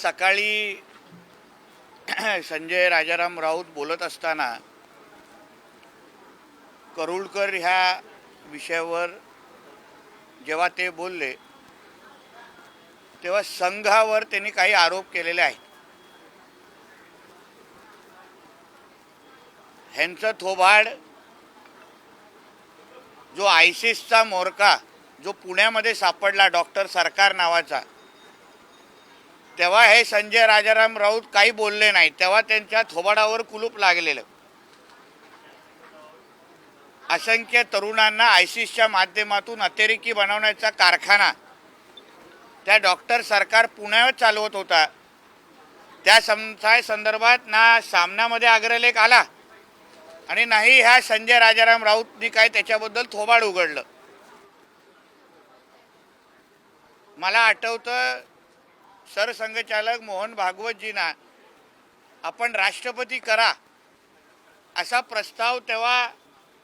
सकाळी संजय राजाराम राऊत बोलत असताना करुळकर ह्या विषयावर जेव्हा ते बोलले तेव्हा संघावर त्यांनी काही आरोप केलेले आहेत. ह्यांचं थोबाड जो आयसिसचा मोरका जो पुण्यामध्ये सापडला डॉक्टर सरकार नावाचा, तेव्हा हे संजय राजाराम राऊत काही बोलले नाही. तेव्हा त्यांच्या थोबाडावर कुलूप लागलेलं. असंख्य तरुणांना आयसिसच्या माध्यमातून अतिरेकी बनवण्याचा कारखाना त्या डॉक्टर सरकार पुण्यावर चालवत होता. त्या संदर्भात ना सामनामध्ये अग्रलेख आला आणि नाही ह्या संजय राजाराम राऊतनी काय त्याच्याबद्दल थोबाड उघडलं. मला आठवतं सरसंघचालक मोहन भागवतजींना आपण राष्ट्रपती करा असा प्रस्ताव तेव्हा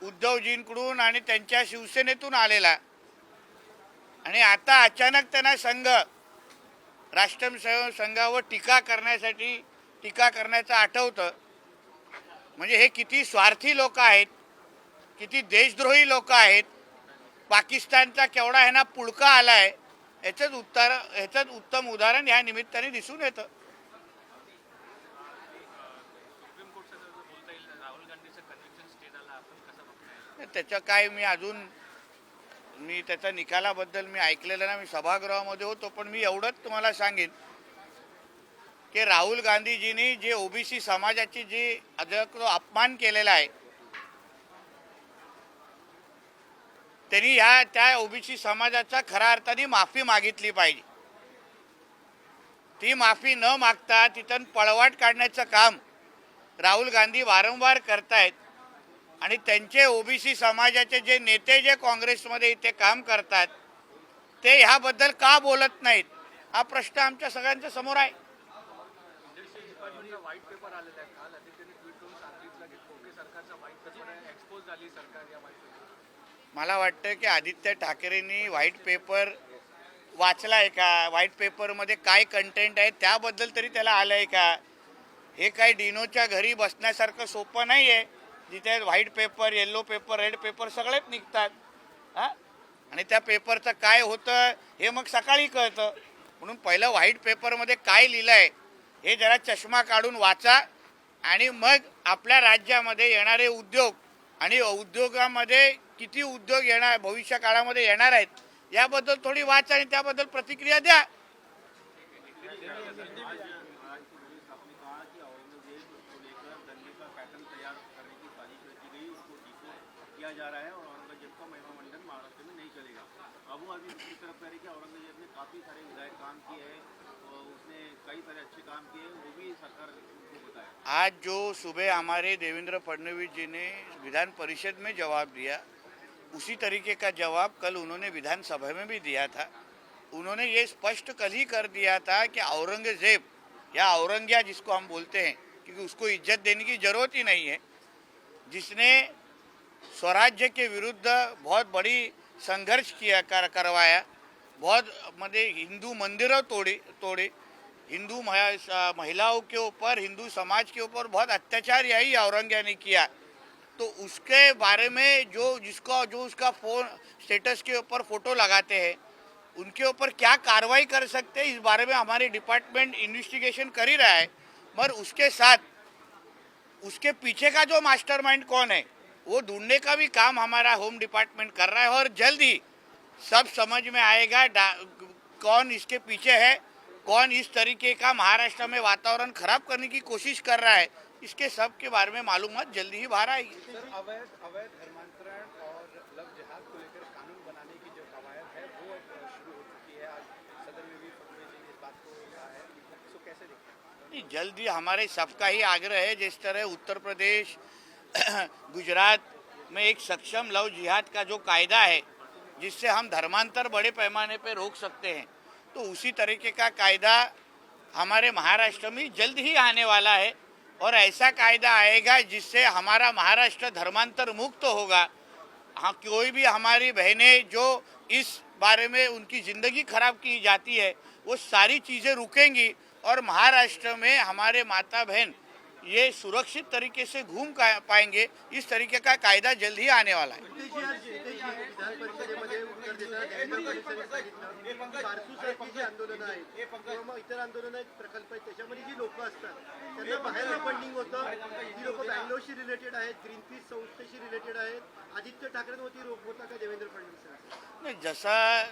उद्धवजींकडून आणि त्यांच्या शिवसेनेतून आलेला, आणि आता अचानक त्यांना राष्ट्रसंघावर टीका करण्याचं आठवतं. म्हणजे हे किती स्वार्थी लोक आहेत, किती देशद्रोही लोक आहेत. पाकिस्तानचा केवढा ह्यांना पुळका आला आहे ह्याचंच उत्तम उदाहरण ह्या निमित्ताने दिसून येतं. त्याचं काय मी त्याच्या निकालाबद्दल मी ऐकलेलं ना, मी सभागृहामध्ये होतो, पण मी एवढंच तुम्हाला सांगेन की राहुल गांधीजींनी जे ओबीसी समाजाची जी अपमान केलेला आहे, त्यांनी त्या ओबीसी समाजाचा खऱ्या अर्थाने माफी मागितली पाहिजे. ती माफी न मागता तिथून पळवाट काढण्याचं काम राहुल गांधी वारंवार करतायत. आणि त्यांचे ओबीसी समाजाचे जे नेते जे काँग्रेसमध्ये इथे काम करतात ते ह्याबद्दल का बोलत नाहीत, हा प्रश्न आमच्या सगळ्यांच्या समोर आहे. मला वाटतं की आदित्य ठाकरेंनी व्हाईट पेपर वाचला आहे का, व्हाईट पेपरमध्ये काय कंटेंट आहे त्याबद्दल तरी त्याला आलं आहे का. हे काही डिनोच्या घरी बसण्यासारखं सोपं नाही आहे जिथे white paper, yellow paper, red pepper सगळेच निघतात. आणि त्या पेपरचं काय होतं हे मग सकाळी कळतं. म्हणून पहिलं व्हाईट पेपरमध्ये काय लिहिलं आहे हे जरा चष्मा काढून वाचा, आणि मग आपल्या राज्यामध्ये येणारे उद्योग आणि उद्योगामध्ये किती उद्योग येणार भविष्य काळामध्ये येणार आहेत याबद्दल थोडी वाचा आणि त्याबद्दल प्रतिक्रिया द्या. जा रहा है और औरंगजेब का महिमा मंडन महाराष्ट्र में नहीं चलेगा. अबू आदमी की तरफ कह रहे कि औरंगजेब ने काफ़ी सारे विधायक काम किए हैं और उसने कई सारे अच्छे काम किए, वो भी सरकार को बताया. आज जो सुबह हमारे देवेंद्र फडणवीस जी ने विधान परिषद में जवाब दिया, उसी तरीके का जवाब कल उन्होंने विधानसभा में भी दिया था. उन्होंने ये स्पष्ट कल ही कर दिया था कि औरंगजेब या औरंगिया जिसको हम बोलते हैं, क्योंकि उसको इज्जत देने की जरूरत ही नहीं है, जिसने स्वराज्य के विरुद्ध बहुत बड़ी संघर्ष करवाया, बहुत हिंदू मंदिरों तोड़े, हिंदू महिलाओं के ऊपर, हिंदू समाज के ऊपर बहुत अत्याचार यही औरंगजेब ने किया. तो उसके बारे में जो उसका फोन स्टेटस के ऊपर फोटो लगाते हैं उनके ऊपर क्या कार्रवाई कर सकते हैं, इस बारे में हमारी डिपार्टमेंट इन्वेस्टिगेशन कर ही रहा है. मगर उसके साथ उसके पीछे का जो मास्टरमाइंड कौन है वो ढूंढने का भी काम हमारा होम डिपार्टमेंट कर रहा है, और जल्द ही सब समझ में आएगा कौन इसके पीछे है, कौन इस तरीके का महाराष्ट्र में वातावरण खराब करने की कोशिश कर रहा है. इसके सब के बारे में मालूमात जल्दी ही बाहर आएगी. सर, अवैध धर्मांतरण और लव जिहाद को लेकर कानून बनाने की जो कवायद है वो अब शुरू हो चुकी है. आज सदन में भी फडणवीस जी ने इस बात को कहा है, इसको कैसे देखते हैं? जल्दी हमारे सबका ही आग्रह है, जिस तरह उत्तर प्रदेश गुजरात में एक सक्षम लव जिहाद का जो कायदा है जिससे हम धर्मांतर बड़े पैमाने पर रोक सकते हैं, तो उसी तरीके का कायदा हमारे महाराष्ट्र में जल्द ही आने वाला है. और ऐसा कायदा आएगा जिससे हमारा महाराष्ट्र धर्मांतर मुक्त होगा. हाँ, कोई भी हमारी बहनें जो इस बारे में उनकी ज़िंदगी खराब की जाती है वो सारी चीज़ें रुकेंगी और महाराष्ट्र में हमारे माता बहन ये सुरक्षित तरीके से घूम पाएंगे, इस तरीके का कायदा जल्द ही आने वाला है। विधान परिषदेमध्ये उत्तर देताना देवेंद्र फडणवीसांनी सांगितलं की बारसूसारखी जी आंदोलनं आहेत किंवा मग इतर आंदोलनं आहेत, प्रकल्प आहेत, त्याच्यामध्ये जी लोक असतात त्यांना बाहेरनं फंडिंग होतं. ती लोक बँगलोरशी रिलेटेड आहेत, ग्रीनपीस संस्थेशी रिलेटेड आहेत. आदित्य ठाकरेंवरती रोख होता का देवेंद्र फडणवीसांचा? नाही, जसा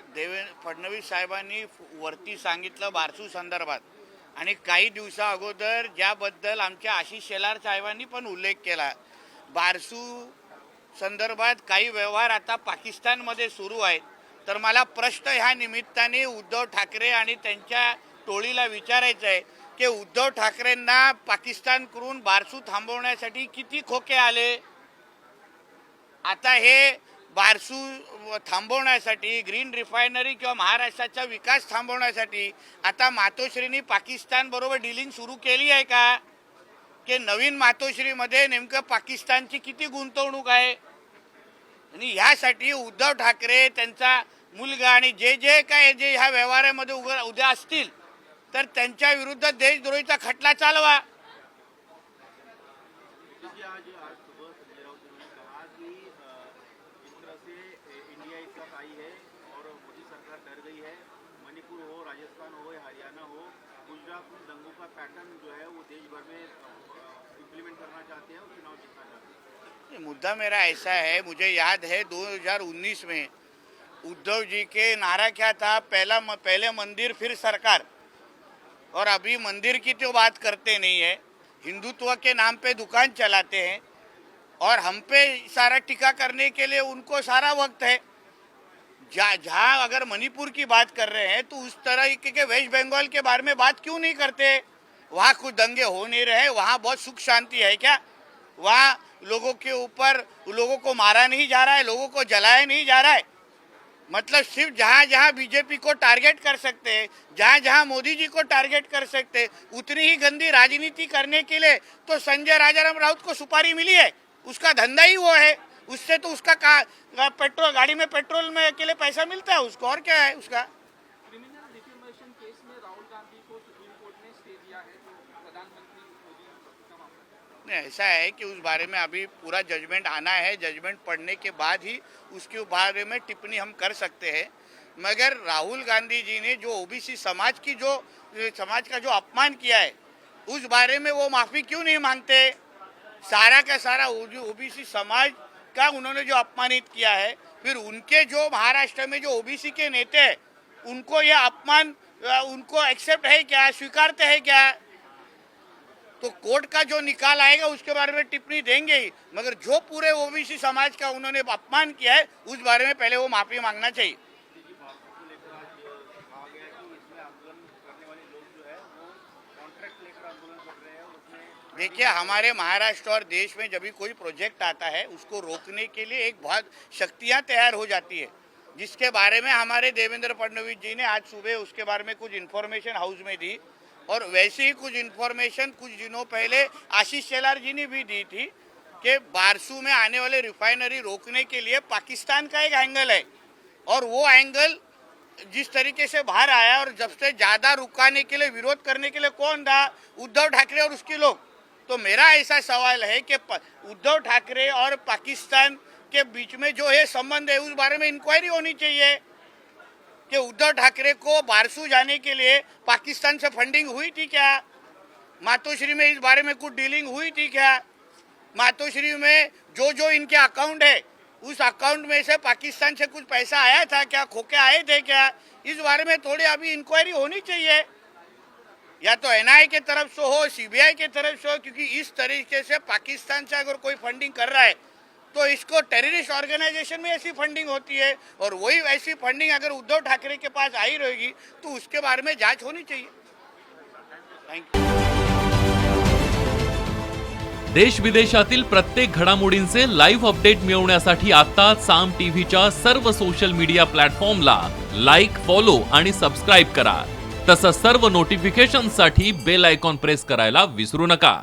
फडणवीस साहेबांनी वरती सांगितलं बारसू संदर्भात आणि काही दिवसा अगोदर ज्याबद्दल आमच्या आशिष शेलार साहेबांनी पण उल्लेख केला, बारसू संदर्भात काही व्यवहार आता पाकिस्तानमध्ये सुरू आहेत. तर मला प्रश्न ह्या निमित्ताने उद्धव ठाकरे आणि त्यांच्या टोळीला विचारायचं आहे की उद्धव ठाकरेंना पाकिस्तानकडून बारसू थांबवण्यासाठी किती खोके आले. आता हे बारसू थांबवण्यासाठी, ग्रीन रिफायनरी किंवा महाराष्ट्राचा विकास थांबवण्यासाठी आता मातोश्रींनी पाकिस्तान बरोबर डीलिंग सुरू केली आहे का? की नवीन मातोश्रीमध्ये नेमकं पाकिस्तानची किती गुंतवणूक आहे? आणि ह्यासाठी उद्धव ठाकरे, त्यांचा मुलगा आणि जे काय जे ह्या व्यवहारामध्ये उद्या असतील तर त्यांच्या विरुद्ध देशद्रोहीचा खटला चालवा. इंडिया एक साथ आई है और मोदी सरकार डर गई है. मणिपुर हो, राजस्थान हो, हरियाणा हो, गुजरात में दंगों का पैटर्न जो है वो देश भर में इम्प्लीमेंट करना चाहते हैं और चुनाव जीतना चाहते हैं. मुद्दा मेरा ऐसा है, मुझे याद है 2019 में उद्धव जी के नारा क्या था, पहले मंदिर फिर सरकार. और अभी मंदिर की तो बात करते नहीं है, हिंदुत्व के नाम पे दुकान चलाते हैं और हम पे सारा टीका करने के लिए उनको सारा वक्त है. जहाँ अगर मणिपुर की बात कर रहे हैं तो उस तरह के वेस्ट बंगाल के बारे में बात क्यों नहीं करते? वहाँ कुछ दंगे हो नहीं रहे, वहाँ बहुत सुख शांति है क्या? वहाँ लोगों के ऊपर, लोगों को मारा नहीं जा रहा है, लोगों को जलाया नहीं जा रहा है. मतलब सिर्फ जहाँ जहाँ बीजेपी को टारगेट कर सकते हैं, जहाँ जहाँ मोदी जी को टारगेट कर सकते हैं, उतनी ही गंदी राजनीति करने के लिए तो संजय राजाराम राउत को सुपारी मिली है. उसका धंधा ही वो है, उससे तो उसका पेट्रोल, गाड़ी में पेट्रोल में के लिए पैसा मिलता है उसको, और क्या है उसका. क्रिमिनल डिफेमेशन केस में राहुल गांधी को सुप्रीम कोर्ट ने स्टे दिया है, तो प्रधानमंत्री मोदी का मामला. नहीं, ऐसा है कि उस बारे में अभी पूरा जजमेंट आना है, जजमेंट पढ़ने के बाद ही उसके बारे में टिप्पणी हम कर सकते हैं. मगर राहुल गांधी जी ने जो ओबीसी समाज का जो अपमान किया है, उस बारे में वो माफ़ी क्यों नहीं मांगते? सारा का सारा ओबीसी समाज का उन्होंने जो अपमानित किया है, फिर उनके जो महाराष्ट्र में जो ओबीसी के नेता हैं उनको यह अपमान उनको एक्सेप्ट है क्या, स्वीकारते हैं क्या? तो कोर्ट का जो निकाल आएगा उसके बारे में टिप्पणी देंगे ही, मगर जो पूरे ओबीसी समाज का उन्होंने अपमान किया है उस बारे में पहले वो माफ़ी मांगना चाहिए. देखिए, हमारे महाराष्ट्र और देश में जब भी कोई प्रोजेक्ट आता है उसको रोकने के लिए एक बहुत शक्तियां तैयार हो जाती है, जिसके बारे में हमारे देवेंद्र फडणवीस जी ने आज सुबह उसके बारे में कुछ इन्फॉर्मेशन हाउस में दी. और वैसे ही कुछ इन्फॉर्मेशन कुछ दिनों पहले आशीष शेलार जी ने भी दी थी कि बारसू में आने वाले रिफाइनरी रोकने के लिए पाकिस्तान का एक एंगल है. और वो एंगल जिस तरीके से बाहर आया और जब से ज़्यादा रुकाने के लिए, विरोध करने के लिए कौन था? उद्धव ठाकरे और उसके लोग. तो मेरा ऐसा सवाल है कि उद्धव ठाकरे और पाकिस्तान के बीच में जो है संबंध है, उस बारे में इंक्वायरी होनी चाहिए कि उद्धव ठाकरे को बारसू जाने के लिए पाकिस्तान से फंडिंग हुई थी क्या? मातोश्री में इस बारे में कुछ डीलिंग हुई थी क्या? मातोश्री में जो इनके अकाउंट है उस अकाउंट में से पाकिस्तान से कुछ पैसा आया था क्या, खोके आए थे क्या? इस बारे में थोड़ी अभी इंक्वायरी होनी चाहिए, या तो एनआईए के तरफ से हो, सीबीआई के तरफ से हो. क्योंकि इस तरीके से पाकिस्तान से अगर कोई फंडिंग कर रहा है तो इसको टेररिस्ट ऑर्गेनाइजेशन में ऐसी फंडिंग होती है, और वही ऐसी फंडिंग अगर उद्धव ठाकरे के पास आई रहेगी तो उसके बारे में जांच होनी चाहिए. Thank you. देश विदेशातील प्रत्येक घडामोडींचे लाईव्ह अपडेट मिळवण्यासाठी आता साम टीव्हीच्या सर्व सोशल मीडिया प्लॅटफॉर्मला लाईक, फॉलो आणि सबस्क्राईब करा. तसंच सर्व नोटिफिकेशनसाठी बेल आयकॉन प्रेस करायला विसरू नका.